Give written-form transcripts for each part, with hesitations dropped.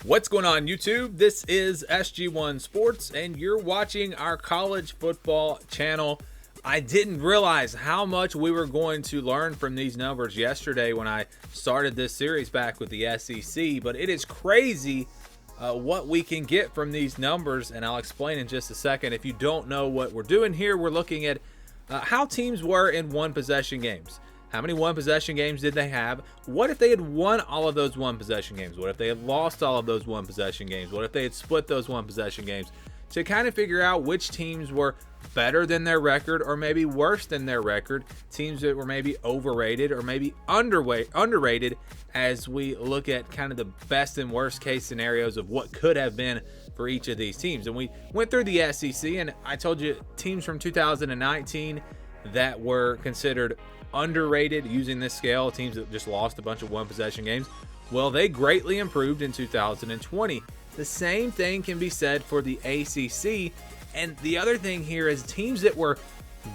What's going on, YouTube? This is SG1 Sports, and you're watching our college football channel. I didn't realize how much we were going to learn from these numbers yesterday when I started this series back with the SEC, but it is crazy what we can get from these numbers, and I'll explain in just a second. If you don't know what we're doing here, we're looking at how teams were in one-possession games. How many one-possession games did they have? What if they had won all of those one-possession games? What if they had lost all of those one-possession games? What if they had split those one-possession games? To kind of figure out which teams were better than their record or maybe worse than their record, teams that were maybe overrated or maybe underrated, as we look at kind of the best and worst case scenarios of what could have been for each of these teams. And we went through the SEC, and I told you teams from 2019 that were considered underrated using this scale, teams that just lost a bunch of one-possession games. Well, they greatly improved in 2020. The same thing can be said for the ACC. And the other thing here is teams that were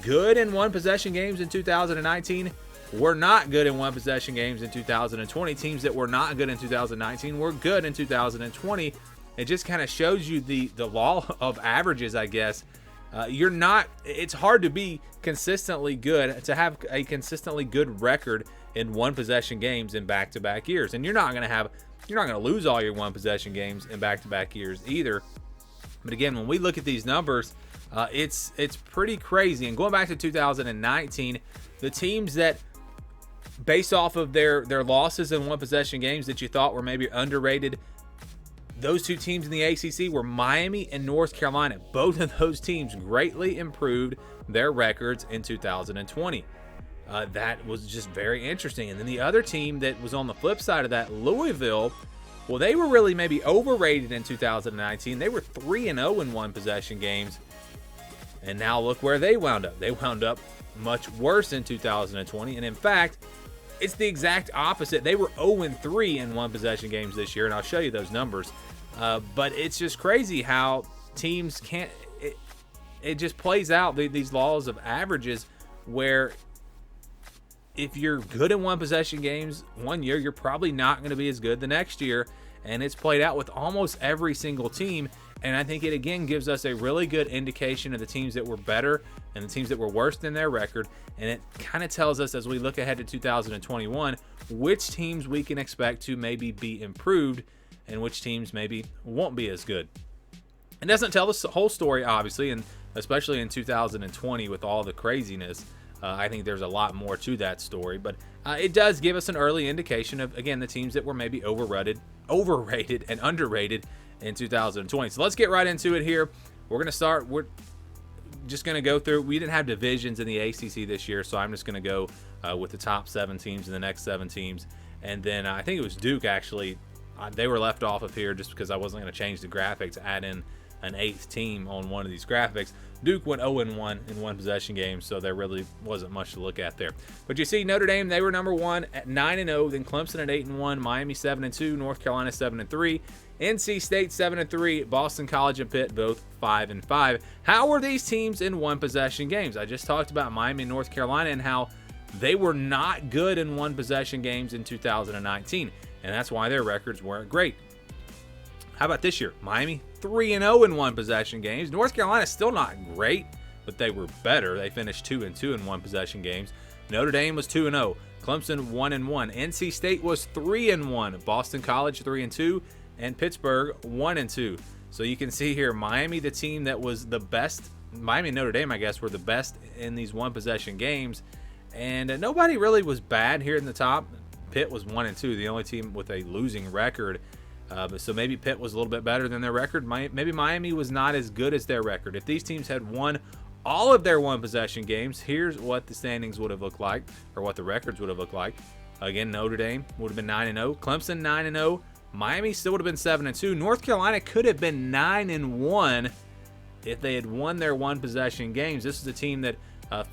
good in one-possession games in 2019 were not good in one-possession games in 2020. Teams that were not good in 2019 were good in 2020. It just kind of shows you the law of averages, I guess. It's hard to be consistently good, to have a consistently good record in one-possession games in back-to-back years. And you're not going to lose all your one-possession games in back-to-back years either. But again, when we look at these numbers, it's pretty crazy. And going back to 2019, the teams that, based off of their losses in one-possession games that you thought were maybe underrated, those two teams in the ACC were Miami and North Carolina. Both of those teams greatly improved their records in 2020. That was just very interesting. And then the other team that was on the flip side of that, Louisville, well, they were really maybe overrated in 2019. They were 3-0 in one-possession games. And now look where they wound up. They wound up much worse in 2020. And in fact, it's the exact opposite. They were 0-3 in one-possession games this year, and I'll show you those numbers. But it's just crazy how teams can't. It just plays out these laws of averages, where if you're good in one-possession games one year, you're probably not going to be as good the next year. And it's played out with almost every single team. And I think it, again, gives us a really good indication of the teams that were better and the teams that were worse than their record. And it kind of tells us, as we look ahead to 2021, which teams we can expect to maybe be improved and which teams maybe won't be as good. It doesn't tell the whole story, obviously, and especially in 2020 with all the craziness. I think there's a lot more to that story, but it does give us an early indication of, again, the teams that were maybe overrated and underrated in 2020. So let's get right into it here. We're going to start. We're just going to go through. We didn't have divisions in the ACC this year, so I'm just going to go with the top 7 teams and the next 7 teams. And then I think it was Duke, actually. They were left off of here just because I wasn't going to change the graphic to add in an 8th team on one of these graphics. Duke went 0-1 in one-possession games, so there really wasn't much to look at there. But you see, Notre Dame, they were number 1 at 9-0, then Clemson at 8-1, Miami 7-2, North Carolina 7-3, NC State 7-3, Boston College and Pitt both 5-5. How were these teams in one-possession games? I just talked about Miami and North Carolina and how they were not good in one-possession games in 2019, and that's why their records weren't great. How about this year? Miami 3-0 in one-possession games. North Carolina still not great, but they were better. They finished 2-2 in one-possession games. Notre Dame was 2-0. Clemson 1-1. NC State was 3-1. Boston College 3-2, and Pittsburgh 1-2. So you can see here, Miami, the team that was the best. Miami and Notre Dame, I guess, were the best in these one-possession games, and nobody really was bad here in the top. Pitt was 1-2, the only team with a losing record. So maybe Pitt was a little bit better than their record. Maybe Miami was not as good as their record. If these teams had won all of their one-possession games, here's what the standings would have looked like, or what the records would have looked like. Again, Notre Dame would have been 9-0. Clemson 9-0. Miami still would have been 7-2. North Carolina could have been 9-1 if they had won their one-possession games. This is a team that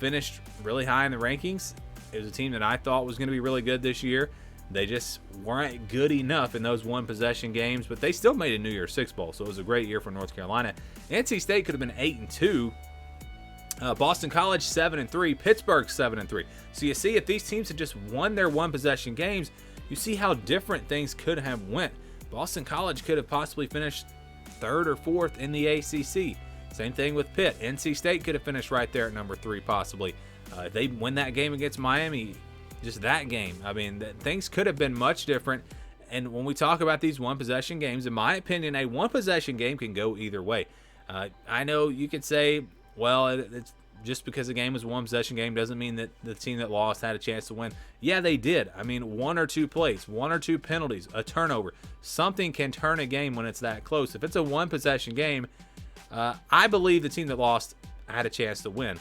finished really high in the rankings. It was a team that I thought was going to be really good this year. They just weren't good enough in those one-possession games, but they still made a New Year's Six Bowl, so it was a great year for North Carolina. NC State could have been 8-2. Boston College 7-3. Pittsburgh 7-3. So you see, if these teams had just won their one-possession games, you see how different things could have went. Boston College could have possibly finished 3rd or 4th in the ACC. Same thing with Pitt. NC State could have finished right there at number 3 possibly. If they win that game against Miami, just that game, I mean, things could have been much different. And when we talk about these one-possession games, in my opinion, a one-possession game can go either way. I know you could say, well, it's just because the game was a one-possession game doesn't mean that the team that lost had a chance to win. Yeah, they did. I mean, 1 or 2 plays, 1 or 2 penalties, a turnover. Something can turn a game when it's that close. If it's a one-possession game, I believe the team that lost had a chance to win.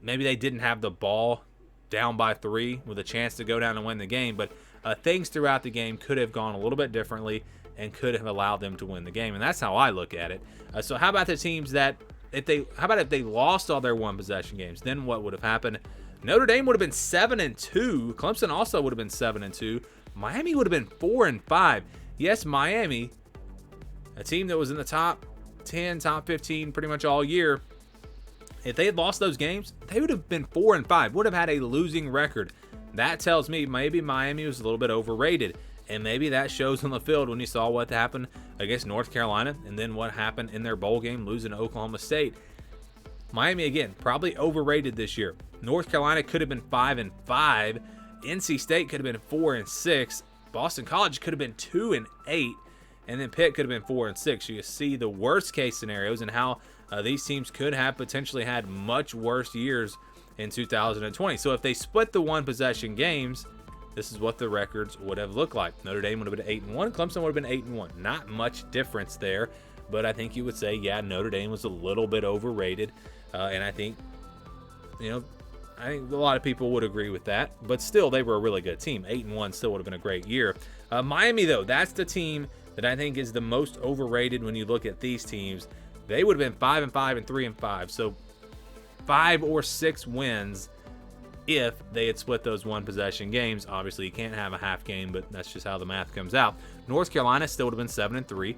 Maybe they didn't have the ball down by 3 with a chance to go down and win the game, but things throughout the game could have gone a little bit differently and could have allowed them to win the game, and that's how I look at it. So how about the teams that if they lost all their one possession games? Then what would have happened? Notre Dame would have been 7-2. Clemson also would have been 7-2. Miami would have been 4-5. Yes, Miami, a team that was in the top 10, top 15 pretty much all year. If they had lost those games, they would have been 4-5, would have had a losing record. That tells me maybe Miami was a little bit overrated, and maybe that shows on the field when you saw what happened against North Carolina and then what happened in their bowl game losing to Oklahoma State. Miami, again, probably overrated this year. North Carolina could have been 5-5. NC State could have been 4-6. Boston College could have been 2-8. And then Pitt could have been 4-6. You see the worst case scenarios and how these teams could have potentially had much worse years in 2020. So if they split the one possession games, this is what the records would have looked like. Notre Dame would have been 8-1. Clemson would have been 8-1. Not much difference there, but I think you would say, yeah, Notre Dame was a little bit overrated, and I think a lot of people would agree with that. But still, they were a really good team. 8-1 still would have been a great year. Miami, though, that's the team that I think is the most overrated when you look at these teams. They would have been 5-5 and 3-5. So 5 or 6 wins if they had split those one possession games. Obviously, you can't have a half game, but that's just how the math comes out. North Carolina still would have been 7-3.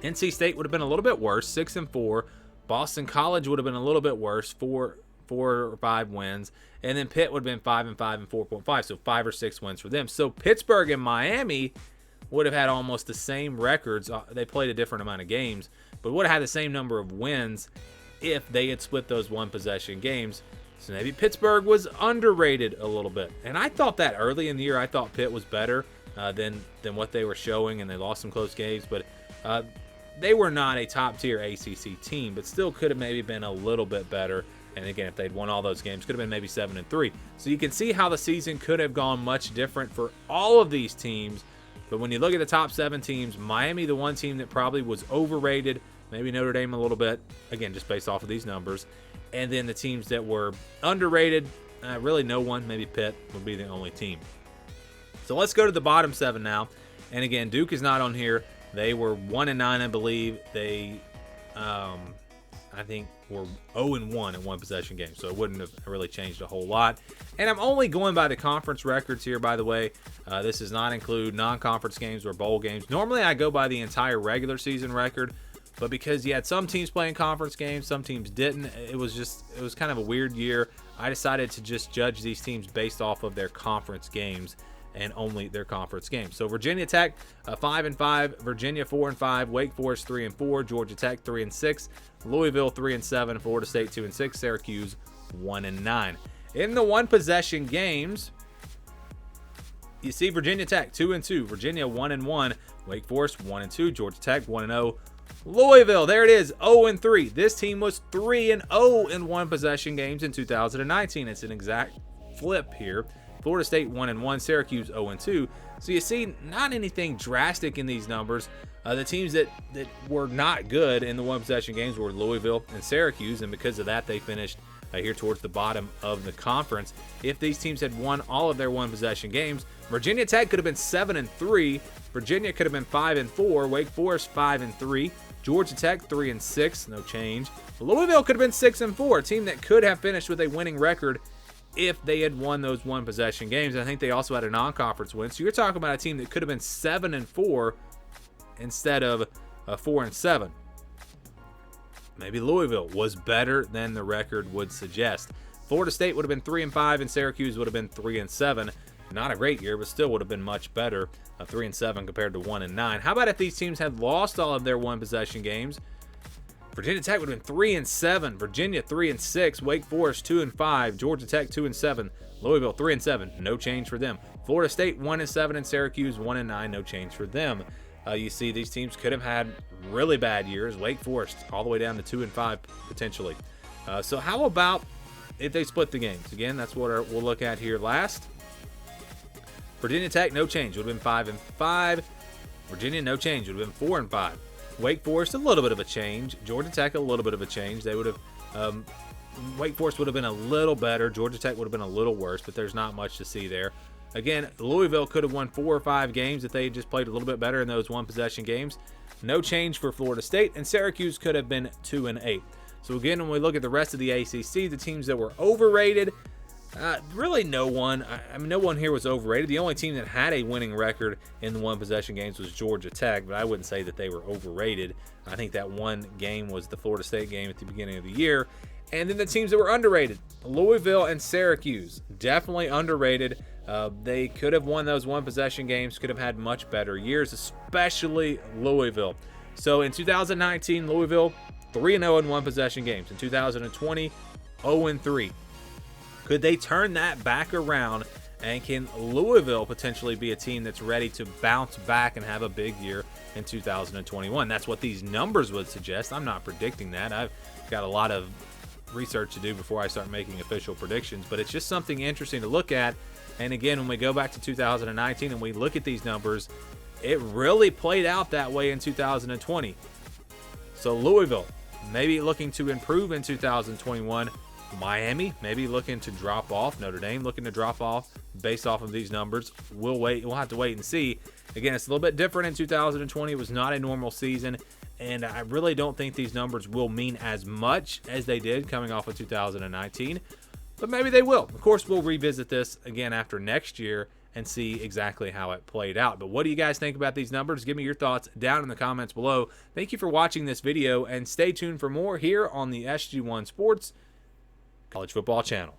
NC State would have been a little bit worse, 6-4. Boston College would have been a little bit worse, 4 or 5 wins. And then Pitt would have been 5-5 and 4.5. So 5 or 6 wins for them. So Pittsburgh and Miami would have had almost the same records. They played a different amount of games, but would have had the same number of wins if they had split those one possession games. So maybe Pittsburgh was underrated a little bit. And I thought that early in the year. I thought Pitt was better than what they were showing, and they lost some close games. But they were not a top-tier ACC team, but still could have maybe been a little bit better. And again, if they'd won all those games, could have been maybe 7-3. So you can see how the season could have gone much different for all of these teams. But when you look at the top 7 teams, Miami, the one team that probably was overrated, maybe Notre Dame a little bit, again, just based off of these numbers. And then the teams that were underrated, really no one, maybe Pitt would be the only team. So let's go to the bottom 7 now. And again, Duke is not on here. They were 1-9, I believe. They, I think, were 0-1 in one possession game. So it wouldn't have really changed a whole lot. And I'm only going by the conference records here, by the way. This does not include non-conference games or bowl games. Normally I go by the entire regular season record. But because you had some teams playing conference games, some teams didn't, it was kind of a weird year. I decided to just judge these teams based off of their conference games and only their conference games. So Virginia Tech 5-5, Virginia 4-5, Wake Forest 3-4, Georgia Tech 3-6, Louisville 3-7, Florida State 2-6, Syracuse 1-9. In the one possession games, you see Virginia Tech 2-2, Virginia 1-1, Wake Forest 1-2, Georgia Tech 1-0. Louisville, there it is, 0-3. This team was 3-0 in one possession games in 2019. It's an exact flip here. Florida State 1-1, Syracuse 0-2. So you see, not anything drastic in these numbers. The teams that were not good in the one possession games were Louisville and Syracuse, and because of that, they finished here towards the bottom of the conference. If these teams had won all of their one possession games, Virginia Tech could have been 7-3. Virginia could have been 5-4. Wake Forest 5-3. Georgia Tech 3-6, no change. Louisville could have been 6-4, a team that could have finished with a winning record if they had won those one possession games. I think they also had a non-conference win. So you're talking about a team that could have been 7-4 instead of 4-7. Maybe Louisville was better than the record would suggest. Florida State would have been 3-5, and Syracuse would have been 3-7. Not a great year, but still would have been much better. 3-7 compared to 1-9. How about if these teams had lost all of their one-possession games? Virginia Tech would have been 3-7. Virginia 3-6. Wake Forest 2-5. Georgia Tech 2-7. Louisville 3-7. No change for them. Florida State 1-7 and Syracuse 1-9. No change for them. You see, these teams could have had really bad years. Wake Forest all the way down to 2-5 potentially. So how about if they split the games? Again, that's what we'll look at here last. Virginia Tech, no change. Would have been 5-5. Virginia, no change. Would have been 4-5. Wake Forest, a little bit of a change. Georgia Tech, a little bit of a change. They would have, Wake Forest would have been a little better. Georgia Tech would have been a little worse, but there's not much to see there. Again, Louisville could have won 4 or 5 games if they had just played a little bit better in those one-possession games. No change for Florida State, and Syracuse could have been 2-8. So again, when we look at the rest of the ACC, the teams that were overrated, really no one. I mean, no one here was overrated. The only team that had a winning record in the one-possession games was Georgia Tech, but I wouldn't say that they were overrated. I think that one game was the Florida State game at the beginning of the year. And then the teams that were underrated, Louisville and Syracuse, definitely underrated. They could have won those one-possession games, could have had much better years, especially Louisville. So in 2019, Louisville 3-0 in one-possession games. In 2020, 0-3. Could they turn that back around, and can Louisville potentially be a team that's ready to bounce back and have a big year in 2021? That's what these numbers would suggest. I'm not predicting that. I've got a lot of research to do before I start making official predictions, but it's just something interesting to look at. And again, when we go back to 2019 and we look at these numbers, it really played out that way in 2020. So Louisville maybe looking to improve in 2021. Miami maybe looking to drop off. Notre Dame looking to drop off based off of these numbers. We'll have to wait and see. Again, it's a little bit different in 2020. It was not a normal season, and I really don't think these numbers will mean as much as they did coming off of 2019, but maybe they will. Of course, we'll revisit this again after next year and see exactly how it played out. But what do you guys think about these numbers? Give me your thoughts down in the comments below. Thank you for watching this video, and stay tuned for more here on the SG1 Sports College Football Channel.